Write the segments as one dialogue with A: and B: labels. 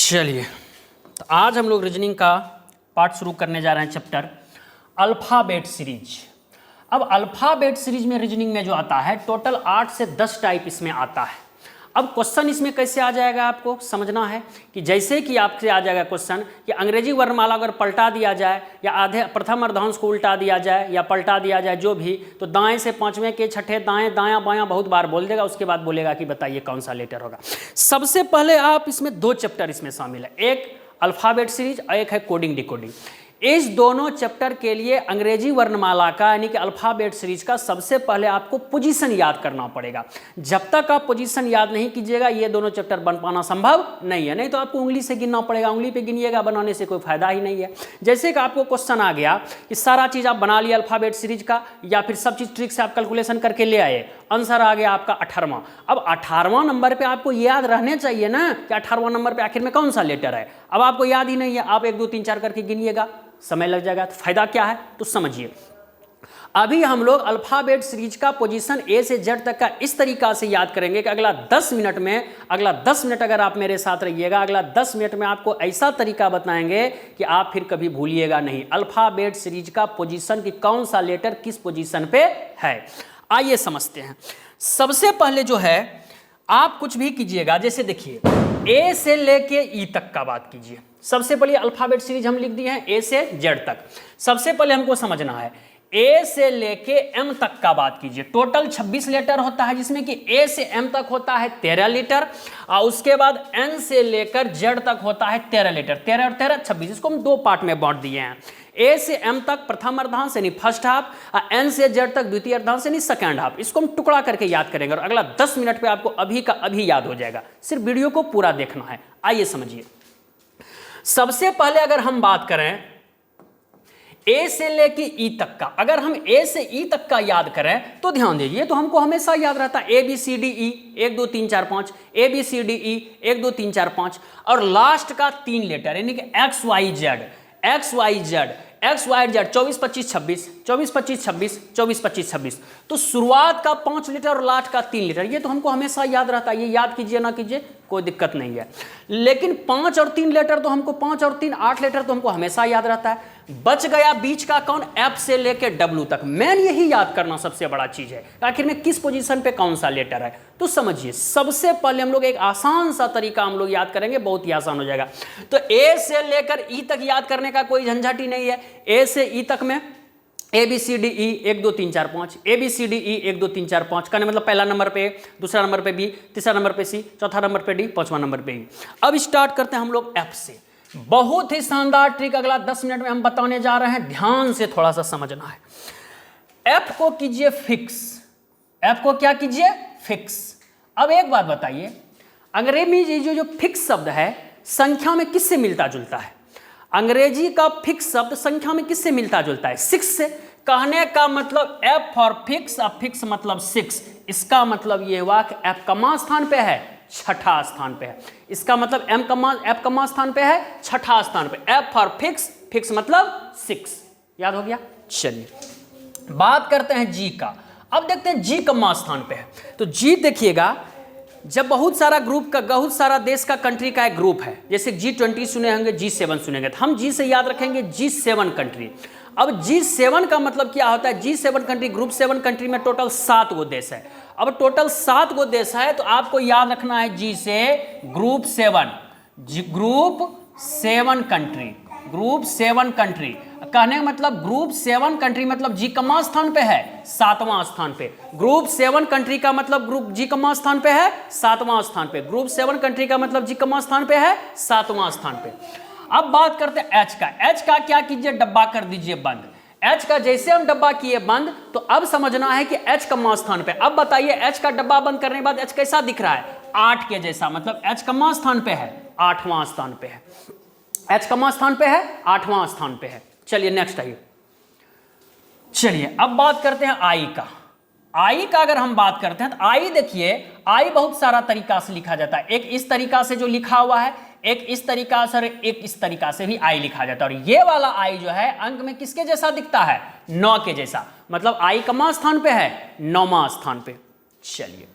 A: चलिए, तो आज हम लोग रीजनिंग का पार्ट शुरू करने जा रहे हैं, चैप्टर अल्फ़ाबेट सीरीज। अब अल्फ़ाबेट सीरीज में रीजनिंग में जो आता है टोटल 8 से 10 टाइप इसमें आता है। अब क्वेश्चन इसमें कैसे आ जाएगा आपको समझना है कि जैसे कि आपसे आ जाएगा क्वेश्चन कि अंग्रेजी वर्णमाला अगर पलटा दिया जाए या आधे प्रथम अर्धांश को उल्टा दिया जाए या पलटा दिया जाए जो भी, तो दाएं से पांचवें के छठे दाएं दायां बायां बहुत बार बोल देगा, उसके बाद बोलेगा कि बताइए कौन सा लेटर होगा। सबसे पहले आप इसमें 2 चैप्टर इसमें शामिल है, एक अल्फ़ाबेट सीरीज और एक है कोडिंग डिकोडिंग। इस दोनों चैप्टर के लिए अंग्रेजी वर्णमाला का यानी कि अल्फ़ाबेट सीरीज का सबसे पहले आपको पोजीशन याद करना पड़ेगा। जब तक आप पोजीशन याद नहीं कीजिएगा ये दोनों चैप्टर बन पाना संभव नहीं है, नहीं तो आपको उंगली से गिनना पड़ेगा, उंगली पे गिनिएगा, बनाने से कोई फायदा ही नहीं है। जैसे कि आपको क्वेश्चन आ गया कि सारा चीज़ आप बना लिया अल्फ़ाबेट सीरीज का या फिर सब चीज़ ट्रिक से आप कैलकुलेशन करके ले आए, आंसर आ गया आपका 18वां। अब 18वां नंबर पे आपको याद रहने चाहिए ना कि 18वां नंबर पे आखिर में कौन सा लेटर है। अब आपको याद ही नहीं है, आप 1 2 3 4 करके गिनिएगा, समय लग जाएगा, तो फायदा क्या है तो समझिए। अभी हम लोग अल्फ़ाबेट सीरीज का पोजीशन ए से जेड तक का इस तरीका से याद करेंगे कि अगला 10 मिनट अगर आप मेरे साथ रहिएगा, अगला 10 मिनट में आपको ऐसा तरीका बताएंगे कि आप फिर कभी भूलिएगा नहीं अल्फ़ाबेट सीरीज का पोजीशन कि कौन सा लेटर किस पोजीशन पे है। आइए समझते हैं। सबसे पहले जो है आप कुछ भी कीजिएगा, जैसे देखिए ए से लेके ई तक का बात कीजिए। सबसे पहले अल्फ़ाबेट सीरीज हम लिख दिए हैं ए से जेड तक। सबसे पहले हमको समझना है ए से लेके एम तक का बात कीजिए। टोटल 26 लेटर होता है जिसमें कि ए से एम तक होता है 13 लेटर और उसके बाद एन से लेकर जेड तक होता है 13 लेटर। 13 और 13 26, इसको हम 2 पार्ट में बांट दिए हैं। ए से एम तक प्रथम अर्धांश यानी फर्स्ट हाफ और एन से जेड तक द्वितीय अर्धांश यानी सेकंड हाफ। इसको हम टुकड़ा करके याद करेंगे और अगला 10 मिनट पे आपको अभी का अभी याद हो जाएगा, सिर्फ वीडियो को पूरा देखना है। आइए समझिए। सबसे पहले अगर हम बात करें ए से लेके ई तक का, अगर हम ए से ई तक का याद करें तो ध्यान दीजिए, तो हमको हमेशा याद रहता है A B C D E 1 2 3 4 5, A B C D E 1 2 3 4 5 और लास्ट का 3 लेटर यानी कि एक्स वाई जेड 24 25 26 24 25 26 24 25 26। तो शुरुआत का 5 लेटर और लास्ट का 3 लेटर, ये तो हमको हमेशा याद रहता है, ये याद कीजिए ना कीजिए कोई दिक्कत नहीं है। लेकिन 5 और 3 लेटर तो हमको 5 और 3 8 लेटर तो हमको हमेशा याद रहता है। बच गया बीच का कौन, एफ से लेके डब्ल्यू तक। मेन यही याद करना सबसे बड़ा चीज है, आखिर में किस पोजीशन पे कौन सा लेटर है। तो समझिए सबसे पहले हम लोग एक आसान सा तरीका हम लोग याद करेंगे, बहुत ही आसान हो जाएगा। तो ए से लेकर ई तक याद करने का कोई झंझट ही नहीं है। ए से ई तक में A B C D E 1 2 3 4 5, A B C D E 1 2 3 4 5 कहने मतलब पहला नंबर पे, दूसरा नंबर पे बी, तीसरा नंबर पे सी, चौथा नंबर पे डी, पांचवा नंबर पे ई। अब स्टार्ट करते हैं हम लोग एफ से। बहुत ही शानदार ट्रिक अगला 10 मिनट में हम बताने जा रहे हैं, ध्यान से थोड़ा सा समझना है। एफ को कीजिए फिक्स, एफ को क्या कीजिए फिक्स। अब एक बात बताइए, अंग्रेजी में जो फिक्स शब्द है संख्या में किससे मिलता जुलता है? अंग्रेजी का फिक्स शब्द संख्या में किससे मिलता जुलता है? 6 से। कहने का मतलब एफ फॉर फिक्स, अब फिक्स मतलब 6। इसका मतलब ये हुआ कि एफ कमा स्थान पे है, छठा स्थान पे है। इसका मतलब एफ कमा स्थान पे है, छठा स्थान पे। एफ फॉर फिक्स, फिक्स मतलब 6। याद हो गया? चलिए बात करते हैं जी का। अब देखते हैं जी कमा स्थान पे है, तो जी देखिएगा जब बहुत सारा ग्रुप का, बहुत सारा देश का, कंट्री का एक ग्रुप है, जैसे G20 सुने होंगे, G7 सुनेंगे, तो हम जी से याद रखेंगे G7 कंट्री। अब G7 का मतलब क्या होता है? G7 कंट्री, ग्रुप 7 कंट्री में टोटल 7 गो देश है। अब टोटल 7 गो देश है तो आपको याद रखना है जी से group 7, group 7 country, group 7 country. कहने का मतलब ग्रुप 7 कंट्री मतलब जी कमा स्थान पे है, 7वां स्थान पे। ग्रुप 7 कंट्री का मतलब ग्रुप जी कमा स्थान पे है, 7वां स्थान पे। ग्रुप 7 कंट्री का मतलब जी कमा स्थान पे है, 7वां स्थान पे। अब बात करते हैं एच का। एच का क्या कीजिए, डब्बा कर दीजिए बंद। एच का जैसे हम डब्बा किए बंद तो अब समझना है कि एच कमा स्थान पे। अब बताइए एच का डब्बा बंद करने के बाद एच कैसा दिख रहा है? 8 के जैसा, मतलब एच कमा स्थान पे है, 8वां स्थान पे है। एच कमा स्थान पे है, 8वां स्थान पे है। चलिए नेक्स्ट आइए। चलिए अब बात करते हैं आई का। आई का अगर हम बात करते हैं तो आई देखिए, आई बहुत सारा तरीका से लिखा जाता है। एक इस तरीका से जो लिखा हुआ है, एक इस तरीका से और एक इस तरीका से भी आई लिखा जाता है। और ये वाला आई जो है अंक में किसके जैसा दिखता है? 9 के जैसा, मतलब आई कमा स्थान पे है, 9वां स्थान पे। चलिए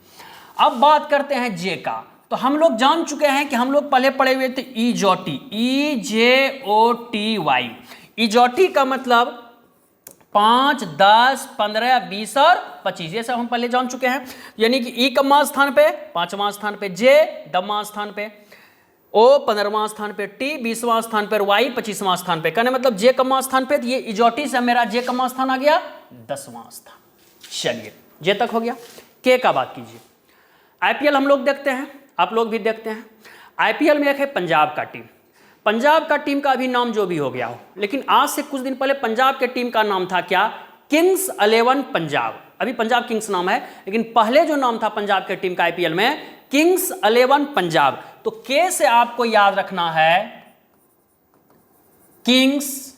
A: अब बात करते हैं जे का। तो हम लोग जान चुके हैं कि हम लोग पहले पढ़े हुए थे इजोटी, EJOTY। इजोटी का मतलब 5, 10, 15, 20 और 25, ये सब हम पहले जान चुके हैं। यानी कि ई कम्मा स्थान पे 5वां स्थान पे, जे 10वां स्थान पे, ओ 15वां स्थान पे, टी 20वां स्थान पर, वाई 25वां स्थान पे। कहने मतलब जे कम्मा स्थान पे, तो ये इजोटी से मेरा जे कम्मा स्थान आ गया 10वां स्थान। चलिए जे तक हो गया। के का बात कीजिए। आईपीएल हम लोग देखते हैं, आप लोग भी देखते हैं। आईपीएल में एक है पंजाब का टीम। पंजाब का टीम का अभी नाम जो भी हो गया हो, लेकिन आज से कुछ दिन पहले पंजाब के टीम का नाम था क्या? किंग्स 11 पंजाब। अभी पंजाब किंग्स नाम है, लेकिन पहले जो नाम था पंजाब के टीम का आईपीएल में, किंग्स 11 पंजाब। तो के से आपको याद रखना है किंग्स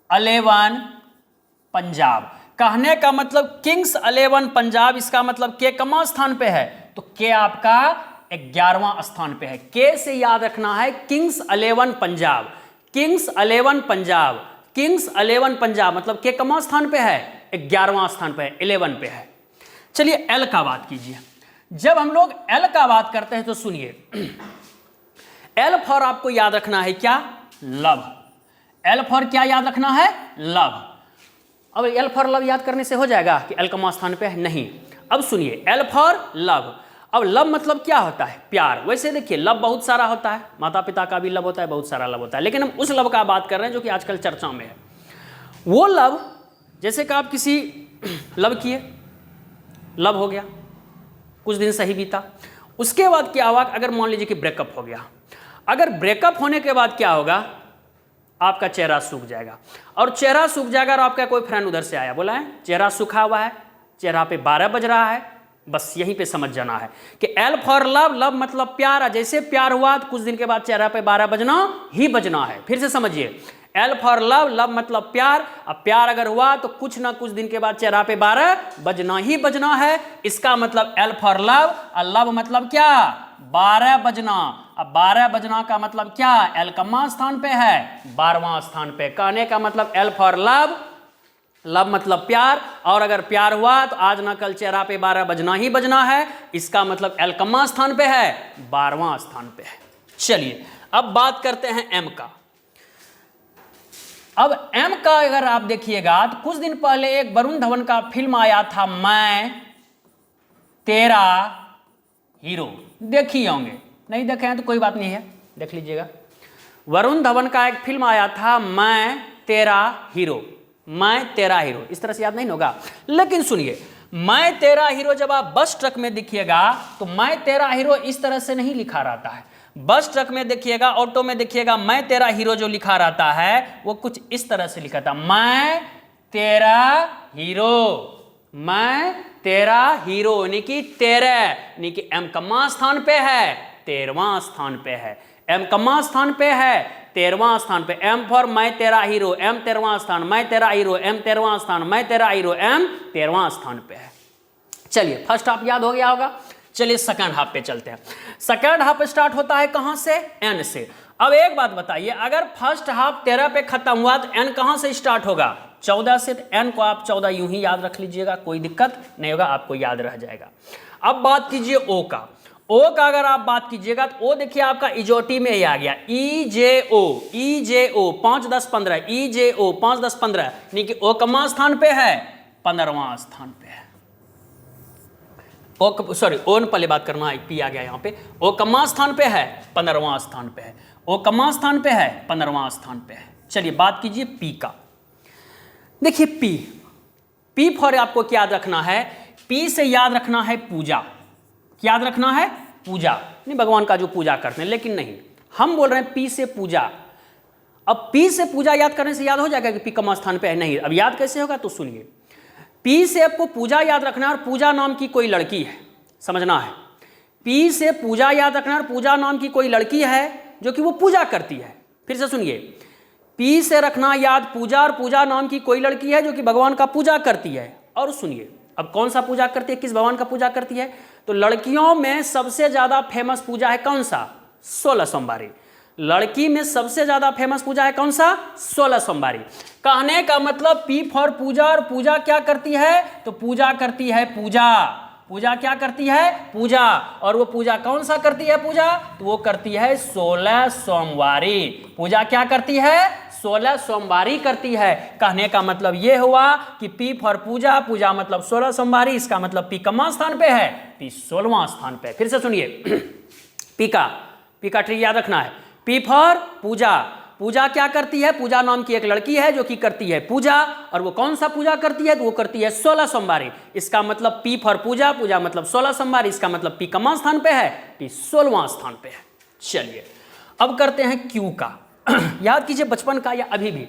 A: 11 पंजाब। कहने का मतलब किंग्स 11 पंजाब, इसका मतलब के कमा स्थान पे है, तो के आपका 11वां स्थान पे है। के से याद रखना है Kings 11 Punjab, Kings 11 Punjab, Kings 11 Punjab मतलब के कमा स्थान पे है? 11वां स्थान पे है, 11 पे है। चलिए एल का बात कीजिए। जब हम लोग एल का बात करते हैं तो सुनिए, एल फॉर आपको याद रखना है क्या? लव। एल फॉर क्या याद रखना है? लव। अब एल फॉर लव याद करने से हो जाएगा कि एल कमा स्थान पे है? नहीं। अब सुनिए, एल फॉर लव। अब लव मतलब क्या होता है? प्यार। वैसे देखिए लव बहुत सारा होता है, माता पिता का भी लव होता है, बहुत सारा लव होता है, लेकिन हम उस लव का बात कर रहे हैं जो कि आजकल चर्चा में है। वो लव जैसे कि आप किसी लव किए, लव हो गया, कुछ दिन सही बीता, उसके बाद क्या हुआ? अगर मान लीजिए कि ब्रेकअप हो गया, अगर ब्रेकअप होने के बाद क्या होगा? आपका चेहरा सूख जाएगा, और चेहरा सूख जाएगा और आपका कोई फ्रेंड उधर से आया, बोला है चेहरा सूखा हुआ है, चेहरा पे 12 बज रहा है। बस यहीं पे समझ जाना है कि एल फॉर लव, लव मतलब प्यार। जैसे प्यार हुआ तो कुछ दिन के बाद चेहरा पे 12 बजना ही बजना है। फिर से समझिए, एल फॉर लव, लव मतलब प्यार। अब प्यार अगर हुआ तो कुछ ना कुछ दिन के बाद चेहरा पे 12 बजना ही बजना है। इसका मतलब एल फॉर लव, और लव मतलब क्या? 12 बजना। अब 12 बजना का मतलब क्या? एल कमा स्थान पे है? 12वां स्थान पे। कहने का मतलब एल फॉर लव, लव मतलब प्यार, और अगर प्यार हुआ तो आज ना कल चेहरा पे 12 बजना ही बजना है। इसका मतलब एल कमा स्थान पे है? 12वां स्थान पे है। चलिए अब बात करते हैं एम का। अब एम का अगर आप देखिएगा तो कुछ दिन पहले एक वरुण धवन का फिल्म आया था, मैं तेरा हीरो। देखिए होंगे, नहीं देखे हैं तो कोई बात नहीं है, देख लीजिएगा। वरुण धवन का एक फिल्म आया था, मैं तेरा हीरो। मैं तेरा हीरो, इस तरह से याद नहीं होगा, लेकिन सुनिए, मैं तेरा हीरो जब आप बस ट्रक में देखिएगा तो मैं तेरा हीरो इस तरह से नहीं लिखा रहता है। बस ट्रक में देखिएगा, ऑटो में देखिएगा, मैं तेरा हीरो जो लिखा रहता है वो कुछ इस तरह से लिखा था, मैं तेरा हीरो, मैं तेरा हीरो, यानी कि 13, यानी कि एम कमा स्थान पे है? 13वां स्थान पे है। एम कमा स्थान पे है? 13वां स्थान पे। एम फॉर मैं तेरा हीरो, एम 13वां स्थान, मैं तेरा हीरो, एम 13वां स्थान, मैं तेरा हीरो, एम 13वां स्थान पे है। चलिए फर्स्ट हाफ याद हो गया होगा। चलिए सेकंड हाफ पे चलते हैं। सेकंड हाफ स्टार्ट होता है कहां से? एन से। अब एक बात बताइए, अगर फर्स्ट हाफ 13 पे खत्म हुआ तो एन कहां से स्टार्ट होगा? 14 से। तो एन को आप 14 यूं ही याद रख लीजिएगा, कोई दिक्कत नहीं होगा, आपको याद रह जाएगा। अब बात कीजिए ओ का। ओ का अगर आप बात कीजिएगा तो ओ देखिए आपका इजोटी में ही आ गया, EJO, EJO 5, 10, 15, EJO 5, 10, 15, यानी कि ओ कमा स्थान पे है? 15वां स्थान पे है। ओ सॉरी, ओ पहले बात करना है, पी आ गया यहाँ पे। ओ कमा स्थान पे है? 15वां स्थान पे है। ओ कमा स्थान पे है? 15वां स्थान पे है। चलिए बात कीजिए पी का। देखिए पी, पी फॉर आपको क्या याद रखना है? पी से याद रखना है पूजा। याद रखना है पूजा, नहीं भगवान का जो पूजा करते हैं, लेकिन नहीं, हम बोल रहे हैं पी से पूजा। अब पी से पूजा याद करने से याद हो जाएगा कि पी कमा स्थान पे है? नहीं। अब याद कैसे होगा? तो सुनिए, पी से आपको पूजा याद रखना है, और पूजा नाम की कोई लड़की है, समझना है। पी से पूजा याद रखना है, और पूजा नाम की कोई लड़की है जो कि वो पूजा करती है। फिर से सुनिए, पी से रखना याद पूजा, और पूजा नाम की कोई लड़की है जो कि भगवान का पूजा करती है। और सुनिए, अब कौन सा पूजा करती है, किस भगवान का पूजा करती है? तो लड़कियों में सबसे ज्यादा फेमस पूजा है कौन सा? 16 सोमवारी। लड़की में सबसे ज्यादा फेमस पूजा है कौन सा? 16 सोमवारी। कहने का मतलब पी फॉर पूजा, और पूजा क्या करती है? तो पूजा करती है पूजा। पूजा क्या करती है? पूजा। और वो पूजा कौन सा करती है पूजा? तो वो करती है 16 सोमवारी। पूजा क्या करती है? 16 सोमवारी करती है। कहने का मतलब ये हुआ कि पी फॉर पूजा, पूजा मतलब 16 सोमवारी, इसका मतलब पी कमा स्थान पे है? पी 16वां स्थान पे। फिर से सुनिए पी का ट्री याद रखना है। पी फॉर पूजा, पूजा क्या करती है? पूजा नाम की एक लड़की है जो कि करती है पूजा, और वो कौन सा पूजा करती है? तो वो करती है 16 सोमवारी। इसका मतलब पी फॉर पूजा, पूजा मतलब 16 सोमवारी, इसका मतलब पी कमा स्थान पे है? पी 16वां स्थान पे है। चलिए अब करते हैं क्यू का। याद कीजिए बचपन का या अभी भी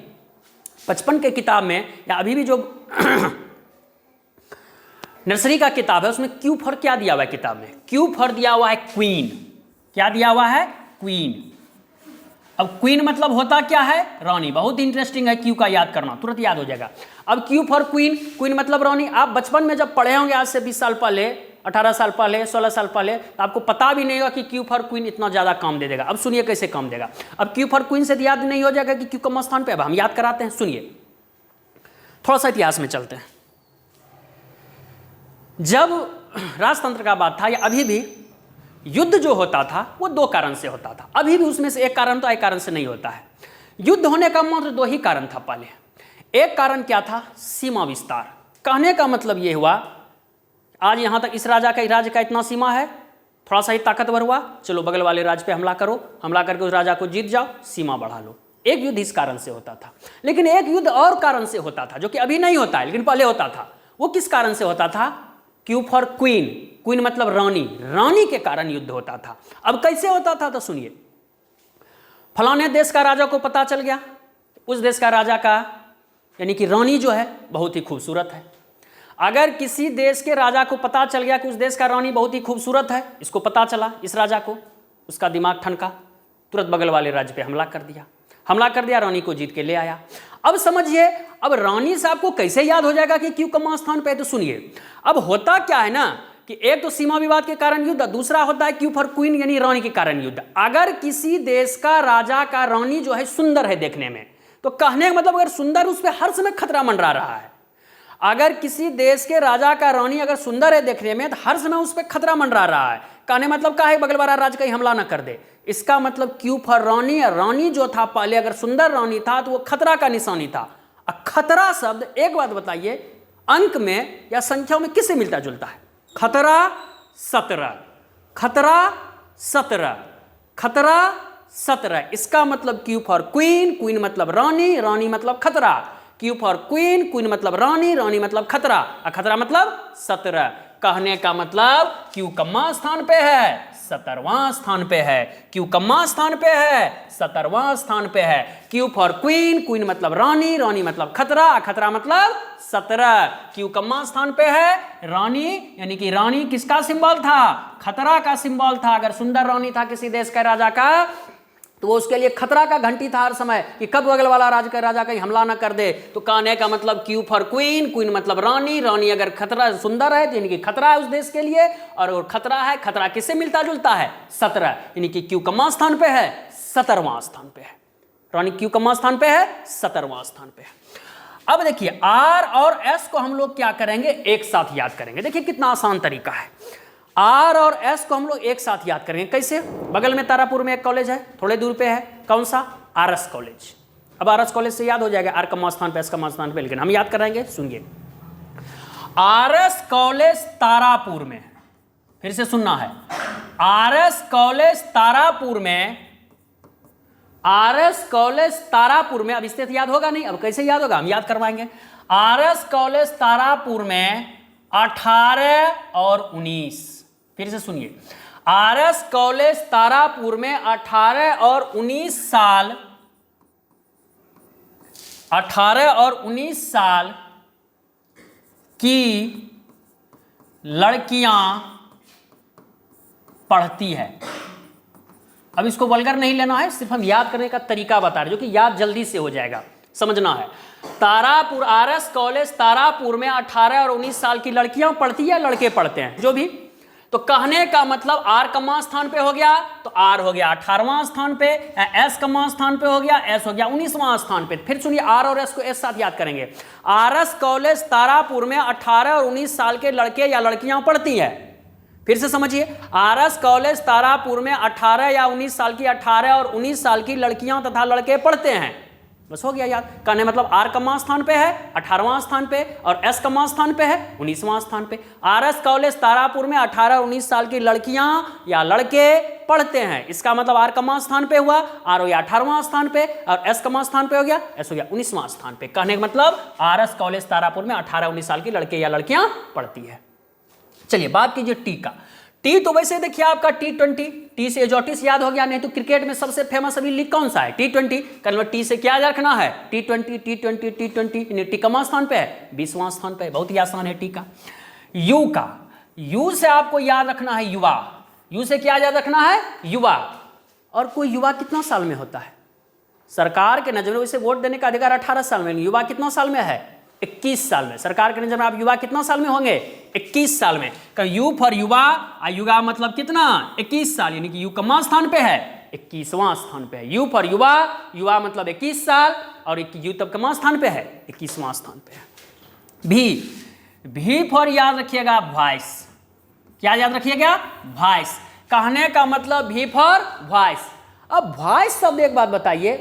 A: बचपन के किताब में या अभी भी जो नर्सरी का किताब है उसमें क्यू फॉर क्या दिया हुआ है? किताब में क्यू फॉर दिया हुआ है क्वीन। क्या दिया हुआ है? क्वीन। अब क्वीन मतलब होता क्या है? रानी। बहुत इंटरेस्टिंग है, क्यू का याद करना, तुरंत याद हो जाएगा। अब क्यू फॉर क्वीन, क्वीन मतलब रानी। आप बचपन में जब पढ़े होंगे आज से 20 साल पहले, 18 साल पहले, 16 साल पहले, तो आपको पता भी नहीं होगा कि क्यू फॉर क्वीन इतना ज़्यादा काम दे देगा। अब सुनिए कैसे काम देगा। अब क्यू फॉर क्वीन से याद नहीं हो जाएगा कि क्यू कम स्थान पे। अब हम याद कराते हैं, सुनिए। थोड़ा सा इतिहास में चलते हैं। जब राजतंत्र का बात था या अभी भी युद्ध जो होता था वो दो कारण से होता था। अभी भी उसमें से एक कारण तो एक कारण से नहीं होता है। युद्ध होने का मात्र दो ही कारण था पहले। एक कारण क्या था? सीमा विस्तार। कहने का मतलब ये हुआ आज यहां तक इस राजा का राज्य का इतना सीमा है, थोड़ा सा ही ताकतवर हुआ, चलो बगल वाले राज्य पे हमला करो, हमला करके उस राजा को जीत जाओ, सीमा बढ़ा लो। एक युद्ध इस कारण से होता था। लेकिन एक युद्ध और कारण से होता था जो कि अभी नहीं होता है लेकिन पहले होता था। वो किस कारण से होता था? क्यू फॉर क्वीन, क्वीन मतलब रानी, रानी के कारण युद्ध होता था। अब कैसे होता था तो सुनिए। फलाने देश का राजा को पता चल गया उस देश का राजा का यानी कि रानी जो है बहुत ही खूबसूरत है। अगर किसी देश के राजा को पता चल गया कि उस देश का रानी बहुत ही खूबसूरत है, इसको पता चला इस राजा को, उसका दिमाग ठनका, तुरंत बगल वाले राज्य पे हमला कर दिया, रानी को जीत के ले आया। अब समझिए, अब रानी साहब को कैसे याद हो जाएगा कि क्यों कमा स्थान पे है? तो सुनिए, अब होता क्या है ना कि एक तो सीमा विवाद के कारण युद्ध, दूसरा होता है क्यू फॉर क्वीन यानी रानी के कारण युद्ध। अगर किसी देश का राजा का रानी जो है सुंदर है देखने में, तो कहने का मतलब अगर सुंदर, उस पर हर समय खतरा मंडरा रहा है। अगर किसी देश के राजा का रानी अगर सुंदर है देखने में तो हर समय उस पर खतरा मंडरा रहा है। कहने मतलब क्या है? बगल वाला राज्य कहीं हमला ना कर दे। इसका मतलब क्यू फॉर रानी, रानी जो था पहले अगर सुंदर रानी था तो वो खतरा का निशानी था। खतरा शब्द, एक बात बताइए, अंक में या संख्याओं में किससे मिलता जुलता है? खतरा 17, खतरा 17, खतरा 17। इसका मतलब क्यू फॉर क्वीन, क्वीन मतलब रानी, रानी मतलब खतरा। क्यू फॉर क्वीन, क्वीन मतलब रानी, रानी मतलब खतरा, और खतरा मतलब 17। कहने का मतलब क्यू कम्मा स्थान पे है? 17वां स्थान पे है। क्यू कम्मा स्थान पे है? 17वां स्थान पे है। क्यू फॉर क्वीन, क्वीन मतलब रानी, रानी मतलब खतरा, खतरा मतलब 17। क्यू कम्मा स्थान पे है? रानी, यानी कि रानी किसका सिंबल था? खतरा का सिंबल था। अगर सुंदर रानी था किसी देश का राजा का तो वो उसके लिए खतरा का घंटी था हर समय कि कब बगल वाला राज्य का राजा कहीं हमला ना कर दे। तो कहने का मतलब क्यू फॉर क्वीन, क्वीन मतलब रानी, रानी अगर खतरा सुंदर है तो यानी कि खतरा है उस देश के लिए, और खतरा है, खतरा किससे मिलता जुलता है? 17, यानी कि क्यू कम्मा स्थान पे है? 17वां स्थान पे है। रानी क्यू कम्मा स्थान पे है? 17वां स्थान पे है। अब देखिए आर और एस को हम लोग क्या करेंगे? एक साथ याद करेंगे। देखिए कितना आसान तरीका है। आर और एस को हम लोग एक साथ याद करेंगे। कैसे? बगल में तारापुर में एक कॉलेज है, थोड़े दूर पे है, कौन सा? RS college. अब आरएस कॉलेज से याद हो जाएगा आर कम्मा स्थान पे, एस कम्मा स्थान पे, लेकिन हम याद कराएंगे। सुनिए, आरएस कॉलेज तारापुर में, फिर से सुनना है, आरएस कॉलेज तारापुर में, आरएस कॉलेज तारापुर में। अब इससे याद होगा नहीं, अब कैसे याद होगा? हम याद करवाएंगे। आरएस कॉलेज तारापुर में 18 और 19। फिर से सुनिए, आरएस कॉलेज तारापुर में 18 और 19 साल, 18 और 19 साल की लड़कियां पढ़ती है। अब इसको वल्गर नहीं लेना है, सिर्फ हम याद करने का तरीका बता रहे, जो कि याद जल्दी से हो जाएगा, समझना है। तारापुर, आरएस कॉलेज तारापुर में 18 और 19 साल की लड़कियां पढ़ती है, लड़के पढ़ते हैं, जो भी तो कहने का मतलब r कमा स्थान पे हो गया तो r हो गया 18वां स्थान पे, s कमा स्थान पे हो गया s हो गया 19वां स्थान पे। फिर सुनिए r और s को एक साथ याद करेंगे। आरएस कॉलेज तारापुर में 18 और 19 साल के लड़के या लड़कियां पढ़ती है। फिर से समझिए, आरएस कॉलेज तारापुर में 18 या 19 साल की 18 और 19 साल की लड़कियां तथा लड़के पढ़ते हैं। बस हो गया याद। कहने मतलब आर कमा स्थान पे है 18वां स्थान पे और एस कमा स्थान पे है 19वां स्थान पे। आरएस कॉलेज तारापुर में 18 और 19 साल की लड़कियां या लड़के पढ़ते हैं। इसका मतलब आर कमा स्थान पे हुआ, आर हो गया 18वां स्थान पे और एस कमा स्थान पे हो गया, एस हो गया 19वां स्थान पे। कहने का मतलब आरएस कॉलेज तारापुर में 18-19 साल की लड़के या लड़कियां पढ़ती है। चलिए बात कीजिए टी का। टी तो वैसे देखिए आपका T20, टी से एजोटिस याद हो गया। नहीं तो क्रिकेट में सबसे फेमस अभी लीग कौन सा है? T20। कल टी से क्या याद रखना है? T20। टी कमा स्थान पे है 20वां स्थान पे है। बहुत ही आसान है टी का। यू का, यू से आपको याद रखना है युवा। यू से क्या याद रखना है? युवा। और कोई युवा कितना साल में होता है? सरकार के नजर में उसे वोट देने का अधिकार 18 साल में। युवा कितना साल में है? 21 साल में। सरकार के नजर में आप युवा कितना साल में होंगे? 21 साल में। यू फॉर युवा, युवा मतलब कितना? 21 साल, यानी कि यू कमा स्थान पे है? 21वां स्थान पे है। यू फॉर युवा, युवा मतलब 21 साल और यू तब कमा स्थान पे है? 21वां स्थान पे है। भी फॉर याद रखिएगा वॉइस। क्या याद रखिएगा? वॉइस। कहने का मतलब भी फॉर वॉइस। अब वॉइस शब्द एक बात बताइए,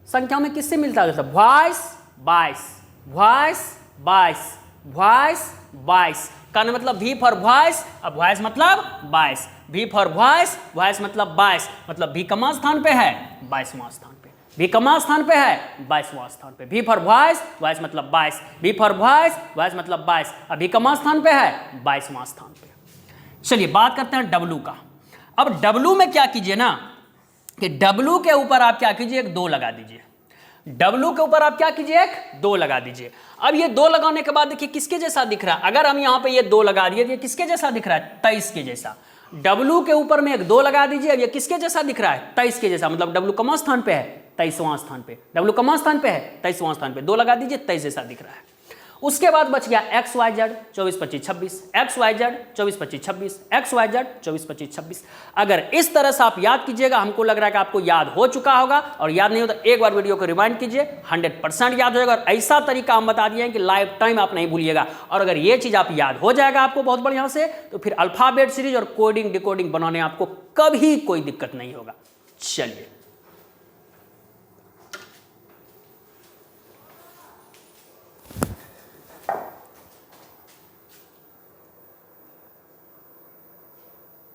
A: संख्या में किससे मिलता है? Voice 22, voice 22, voice 22। कहने मतलब भी फॉर वॉइस, अब वॉइस मतलब 22। भी फॉर वॉइस, वॉइस मतलब 22, मतलब भी कमा स्थान पे है 22वां स्थान पे। भी कमा स्थान पे है 22वां स्थान पे। भी फॉर वॉइस, वॉइस मतलब 22। भी फॉर वॉइस, वॉइस मतलब 22। अभी कमा स्थान पे है 22वां स्थान पे। चलिए बात करते हैं डब्लू का। अब डब्लू में क्या कीजिए ना कि डब्लू के ऊपर आप क्या कीजिए? एक 2 लगा दीजिए। W के ऊपर आप क्या कीजिए? एक 2 लगा दीजिए। अब ये 2 लगाने के बाद देखिए किसके जैसा दिख रहा है। अगर हम यहां पे ये 2 लगा दिए तो ये किसके जैसा दिख रहा है? 23 के जैसा। W के ऊपर में एक 2 लगा दीजिए। अब ये किसके जैसा दिख रहा है? 23 के जैसा। मतलब W कमा स्थान पे है 23वां स्थान पे। W कमा स्थान पे है 23वां स्थान पे। 2 लगा दीजिए, 23 जैसा दिख रहा है। उसके बाद बच गया XYZ 24, 25, 26, XYZ 24, 25, 26, XYZ 24, 25, 26। अगर इस तरह से आप याद कीजिएगा, हमको लग रहा है कि आपको याद हो चुका होगा, और याद नहीं हो तो एक बार वीडियो को रिवाइंड कीजिए, 100% याद हो जाएगा। और ऐसा तरीका हम बता दिए हैं कि लाइफ टाइम आप नहीं भूलिएगा। और अगर ये चीज़ आप याद हो जाएगा आपको बहुत बढ़िया से, तो फिर अल्फाबेट सीरीज और कोडिंग डिकोडिंग बनाने आपको कभी कोई दिक्कत नहीं होगा। चलिए